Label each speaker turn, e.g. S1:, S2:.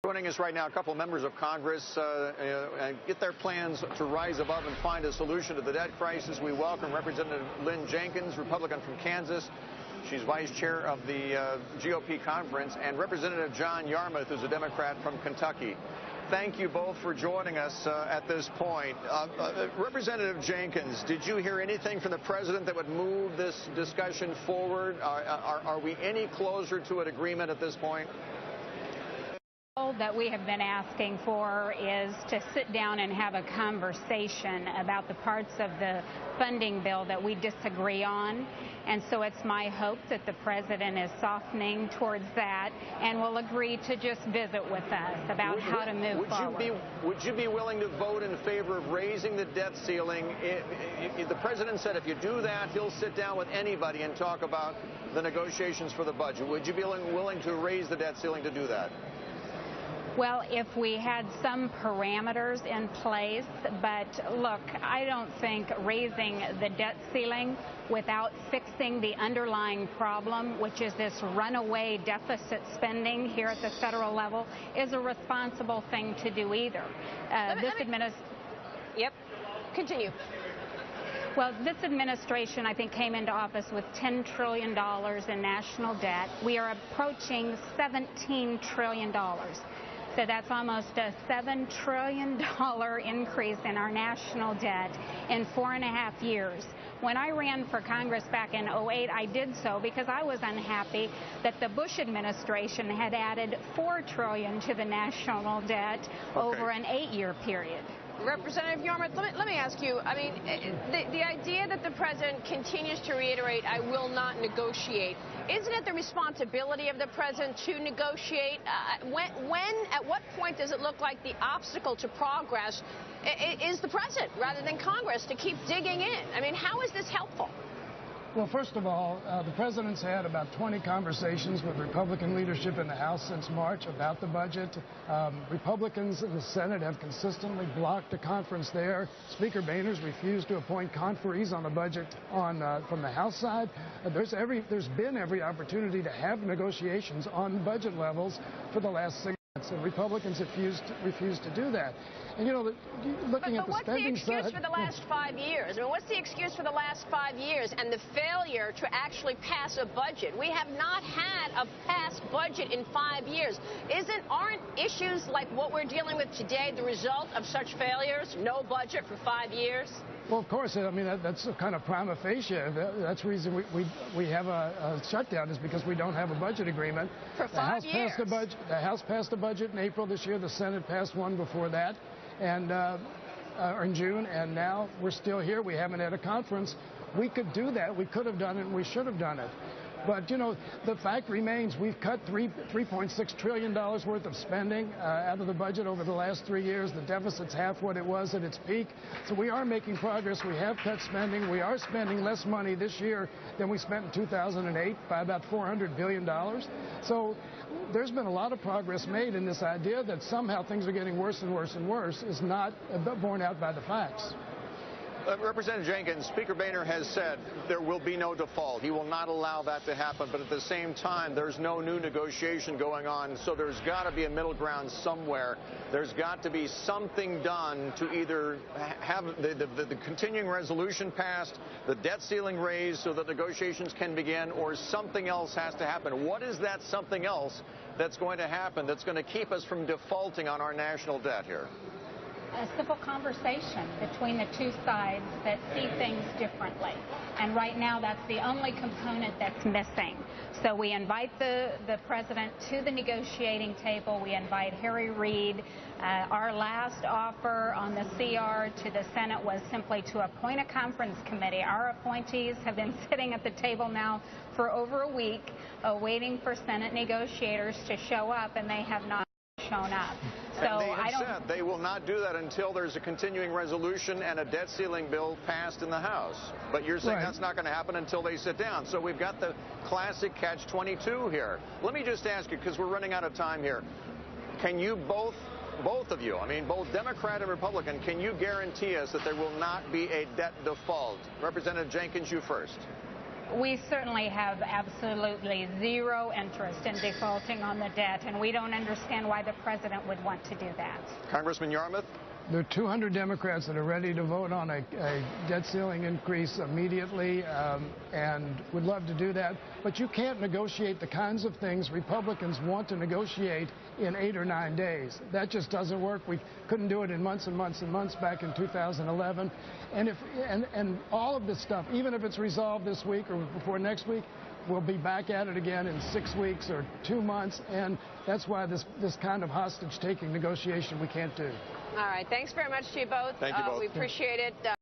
S1: Joining us right now, a couple of members of Congress get their plans to rise above and find a solution to the debt crisis. We welcome Representative Lynn Jenkins, Republican from Kansas. She's vice chair of the GOP conference, and Representative John Yarmuth, who's a Democrat from Kentucky. Thank you both for joining us at this point. Representative Jenkins, did you hear anything from the president that would move this discussion forward? Are we any closer to an agreement at this point?
S2: That we have been asking for is to sit down and have a conversation about the parts of the funding bill that we disagree on. And so it's my hope that the president is softening towards that and will agree to just visit with us about how to move forward.
S1: Would you be willing to vote in favor of raising the debt ceiling? The president said if you do that, he'll sit down with anybody and talk about the negotiations for the budget. Would you be willing to raise the debt ceiling to do that?
S2: Well, if we had some parameters in place, but look, I don't think raising the debt ceiling without fixing the underlying problem, which is this runaway deficit spending here at the federal level, is a responsible thing to do either.
S3: Yep. Continue.
S2: Well, this administration, I think, came into office with $10 trillion in national debt. We are approaching $17 trillion. So that's almost a $7 trillion increase in our national debt in 4.5 years. When I ran for Congress back in 2008, I did so because I was unhappy that the Bush administration had added $4 trillion to the national debt over an 8-year period.
S3: Representative Yarmuth, let me ask you, I mean, the idea that the president continues to reiterate, I will not negotiate, isn't it the responsibility of the president to negotiate? At what point does it look like the obstacle to progress is the president rather than Congress to keep digging in? I mean, how is this helpful?
S4: Well, first of all, the president's had about 20 conversations with Republican leadership in the House since March about the budget. Republicans in the Senate have consistently blocked a conference there. Speaker Boehner's refused to appoint conferees on the budget from the House side. There's been every opportunity to have negotiations on budget levels for the last 6 months, and Republicans refused to do that. And, you know, looking at the spending side...
S3: What's the excuse for the last 5 years? I mean, what's the excuse for the last 5 years and the failure to actually pass a budget? We have not had a passed budget in 5 years. Aren't issues like what we're dealing with today the result of such failures? No budget for 5 years?
S4: Well, of course. I mean, that's a kind of prima facie. That's the reason we have a shutdown is because we don't have a budget agreement.
S3: For 5 years.
S4: The House passed a budget in April this year. The Senate passed one before that. And in June, and now we're still here. We haven't had a conference. We could do that. We could have done it, and we should have done it. But, you know, the fact remains we've cut $3.6 trillion worth of spending out of the budget over the last 3 years. The deficit's half what it was at its peak. So we are making progress. We have cut spending. We are spending less money this year than we spent in 2008 by about $400 billion. So there's been a lot of progress made, in this idea that somehow things are getting worse and worse and worse is not borne out by the facts.
S1: Representative Jenkins, Speaker Boehner has said there will be no default. He will not allow that to happen. But at the same time, there's no new negotiation going on. So there's got to be a middle ground somewhere. There's got to be something done to either have the continuing resolution passed, the debt ceiling raised so that negotiations can begin, or something else has to happen. What is that something else that's going to happen that's going to keep us from defaulting on our national debt here?
S2: A simple conversation between the two sides that see things differently. And right now, that's the only component that's missing. So we invite the president to the negotiating table. We invite Harry Reid. Our last offer on the CR to the Senate was simply to appoint a conference committee. Our appointees have been sitting at the table now for over a week, waiting for Senate negotiators to show up, and they have not shown up. So
S1: and they have said they will not do that until there's a continuing resolution and a debt ceiling bill passed in the House. But you're saying that's not going to happen until they sit down. So we've got the classic catch-22 here. Let me just ask you, because we're running out of time here, can you both of you, I mean, both Democrat and Republican, can you guarantee us that there will not be a debt default? Representative Jenkins, you first.
S2: We certainly have absolutely zero interest in defaulting on the debt, and we don't understand why the president would want to do that.
S1: Congressman Yarmouth?
S4: There are 200 Democrats that are ready to vote on a debt ceiling increase immediately and would love to do that. But you can't negotiate the kinds of things Republicans want to negotiate in 8 or 9 days. That just doesn't work. We couldn't do it in months and months and months back in 2011. And all of this stuff, even if it's resolved this week or before next week, we'll be back at it again in 6 weeks or 2 months. And that's why this kind of hostage-taking negotiation we can't do.
S3: All right. Thanks very much to you both.
S1: Thank you both.
S3: We appreciate it.